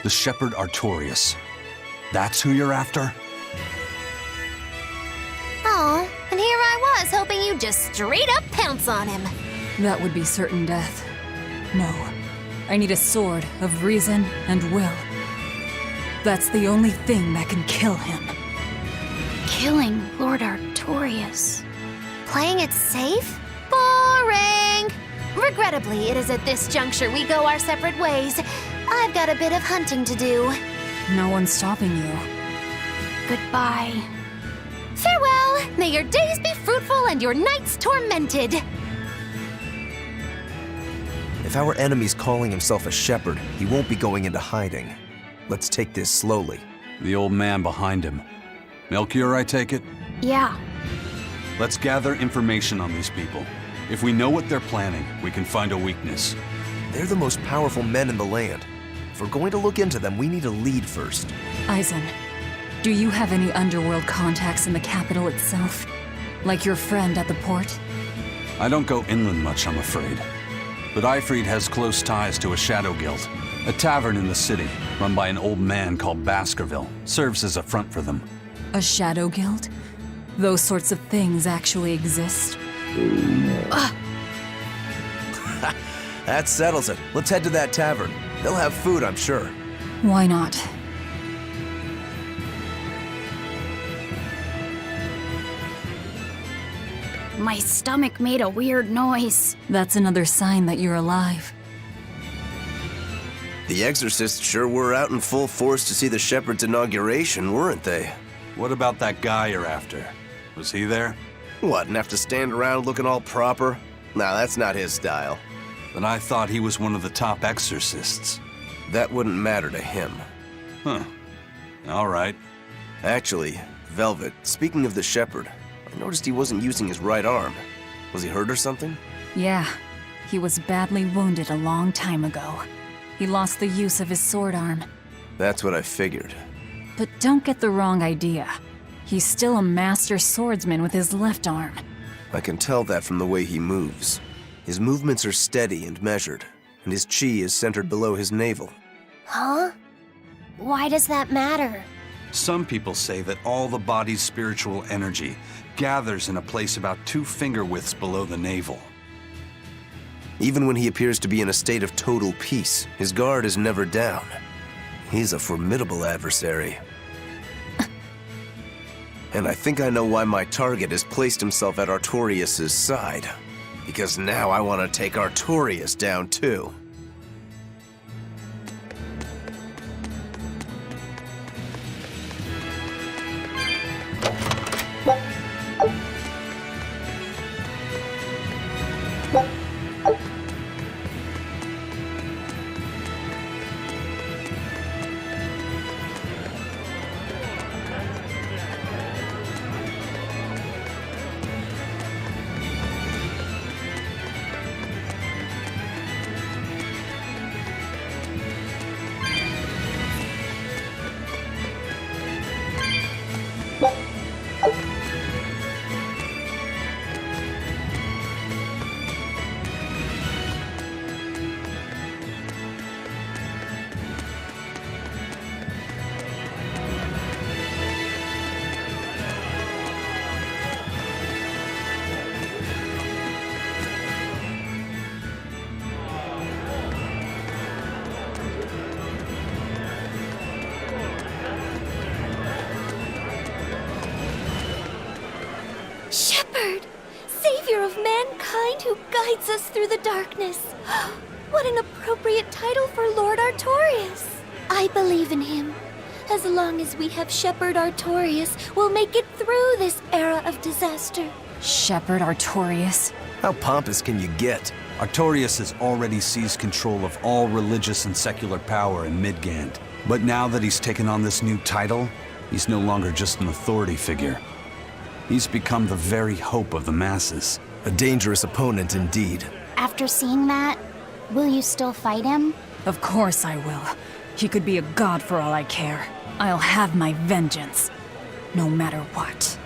The Shepherd Artorias. That's who you're after? Oh, and here I was hoping you'd just straight up pounce on him. That would be certain death. No. I need a sword of reason and will. That's the only thing that can kill him. Killing Lord Artorias. Playing it safe? Boring! Regrettably, it is at this juncture we go our separate ways. I've got a bit of hunting to do. No one's stopping you. Goodbye. Farewell! May your days be fruitful and your nights tormented! If our enemy's calling himself a shepherd, he won't be going into hiding. Let's take this slowly. The old man behind him. Melchior, I take it? Yeah. Let's gather information on these people. If we know what they're planning, we can find a weakness. They're the most powerful men in the land. If we're going to look into them, we need a lead first. Eizen, do you have any underworld contacts in the capital itself? Like your friend at the port? I don't go inland much, I'm afraid. But Eifried has close ties to a shadow guild. A tavern in the city, run by an old man called Baskerville, serves as a front for them. A shadow guild? Those sorts of things actually exist? That settles it. Let's head to that tavern. They'll have food, I'm sure. Why not? My stomach made a weird noise. That's another sign that you're alive. The exorcists sure were out in full force to see the shepherd's inauguration, weren't they? What about that guy you're after? Was he there? What, and have to stand around looking all proper? Nah, that's not his style. Then I thought he was one of the top exorcists. That wouldn't matter to him. Huh. All right. Actually, Velvet, speaking of the shepherd, I noticed he wasn't using his right arm. Was he hurt or something? Yeah. He was badly wounded a long time ago. He lost the use of his sword arm. That's what I figured. But don't get the wrong idea. He's still a master swordsman with his left arm. I can tell that from the way he moves. His movements are steady and measured, and his chi is centered below his navel. Huh? Why does that matter? Some people say that all the body's spiritual energy gathers in a place about 2 finger widths below the navel. Even when he appears to be in a state of total peace, his guard is never down. He's a formidable adversary. And I think I know why my target has placed himself at Artorias' side. Because now I want to take Artorias down too. Shepherd! Savior of mankind who guides us through the darkness. What an appropriate title for Lord Artorias. I believe in him. As long as we have Shepherd Artorias, we'll make it through this era of disaster. Shepherd Artorias? How pompous can you get? Artorias has already seized control of all religious and secular power in Midgand. But now that he's taken on this new title, he's no longer just an authority figure. He's become the very hope of the masses. A dangerous opponent indeed. After seeing that, will you still fight him? Of course I will. He could be a god for all I care. I'll have my vengeance. No matter what.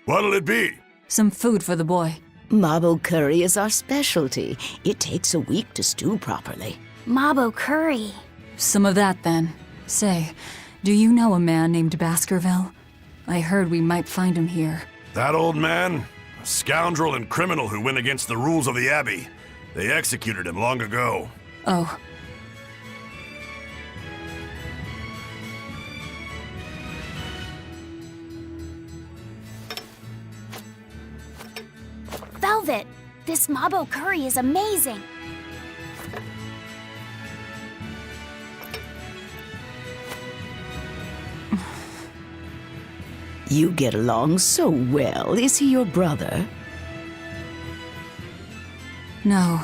What'll it be? Some food for the boy. Mabo curry is our specialty. It takes a week to stew properly. Mabo curry. Some of that, then. Say, do you know a man named Baskerville? I heard we might find him here. That old man? A scoundrel and criminal who went against the rules of the Abbey. They executed him long ago. Oh. Velvet, this Mabo curry is amazing. You get along so well. Is he your brother? No.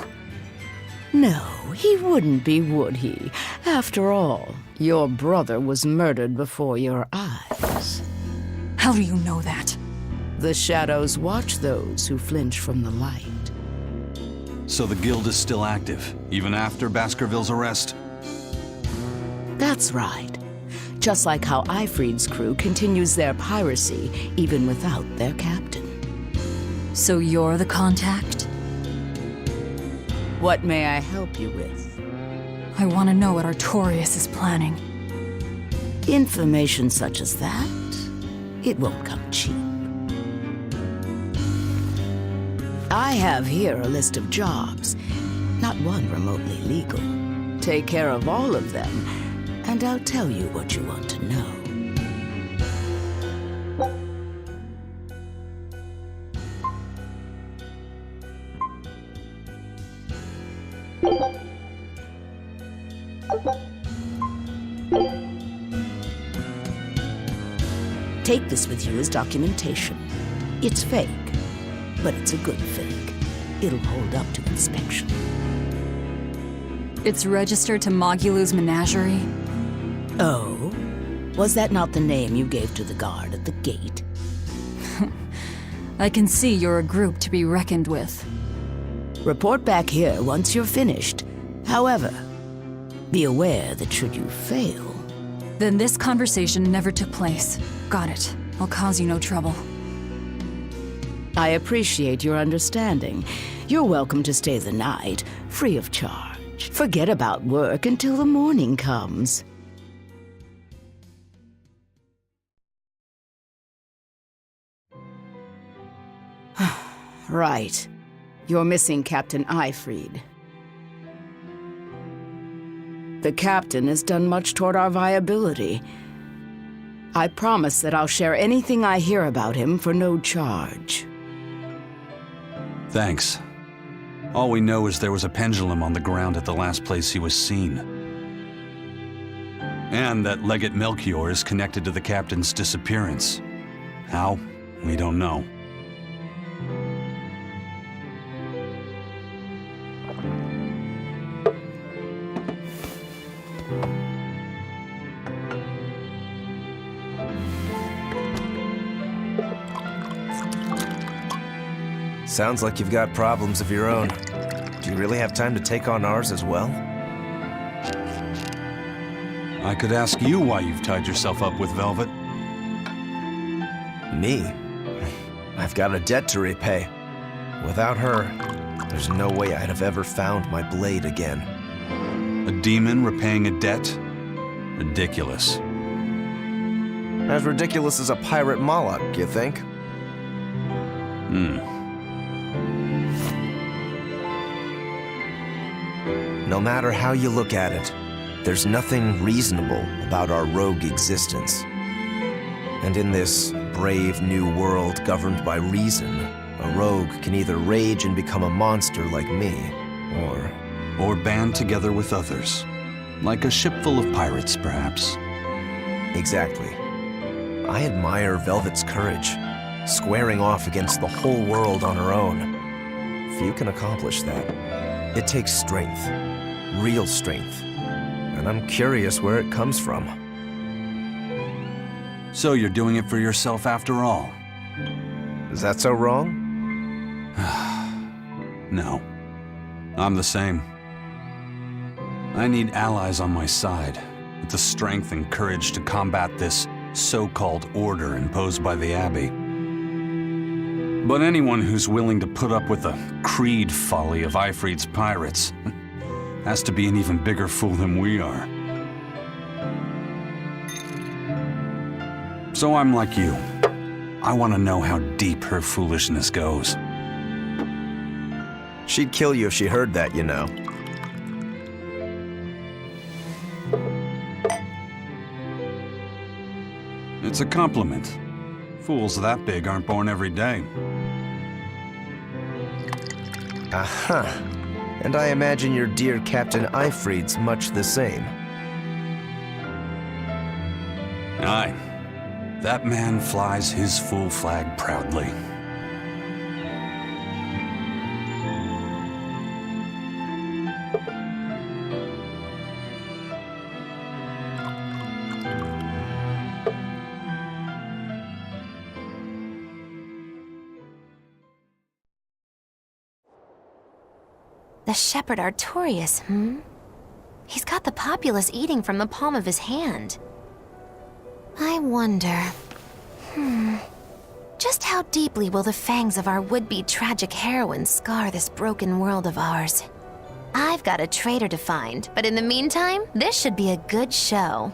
No, he wouldn't be, would he? After all, your brother was murdered before your eyes. How do you know that? The shadows watch those who flinch from the light. So the guild is still active, even after Baskerville's arrest? That's right. Just like how Eifried's crew continues their piracy even without their captain. So you're the contact? What may I help you with? I want to know what Artorias is planning. Information such as that, it won't come cheap. I have here a list of jobs, not one remotely legal. Take care of all of them, and I'll tell you what you want to know. Take this with you as documentation. It's fake, but it's a good fake. It'll hold up to inspection. It's registered to Mogulu's menagerie? Oh? Was that not the name you gave to the guard at the gate? I can see you're a group to be reckoned with. Report back here once you're finished. However, be aware that should you fail... Then this conversation never took place. Got it. I'll cause you no trouble. I appreciate your understanding. You're welcome to stay the night, free of charge. Forget about work until the morning comes. Right. You're missing Captain Eifried. The captain has done much toward our viability. I promise that I'll share anything I hear about him for no charge. Thanks. All we know is there was a pendulum on the ground at the last place he was seen. And that Legate Melchior is connected to the captain's disappearance. How? We don't know. Sounds like you've got problems of your own. Do you really have time to take on ours as well? I could ask you why you've tied yourself up with Velvet. Me? I've got a debt to repay. Without her, there's no way I'd have ever found my blade again. A demon repaying a debt? Ridiculous. As ridiculous as a pirate Moloch, you think? No matter how you look at it, there's nothing reasonable about our rogue existence. And in this brave new world governed by reason, a rogue can either rage and become a monster like me, or band together with others. Like a ship full of pirates, perhaps. Exactly. I admire Velvet's courage, squaring off against the whole world on her own. Few can accomplish that. It takes strength. Real strength. And I'm curious where it comes from. So you're doing it for yourself after all? Is that so wrong? No. I'm the same. I need allies on my side, with the strength and courage to combat this so-called order imposed by the Abbey. But anyone who's willing to put up with the creed folly of Ifrit's pirates has to be an even bigger fool than we are. So I'm like you. I want to know how deep her foolishness goes. She'd kill you if she heard that, you know. It's a compliment. Fools that big aren't born every day. Aha. And I imagine your dear Captain Ifrit's much the same. Aye. That man flies his full flag proudly. The Shepherd Artorias, He's got the populace eating from the palm of his hand. I wonder... Just how deeply will the fangs of our would-be tragic heroine scar this broken world of ours? I've got a traitor to find, but in the meantime, this should be a good show.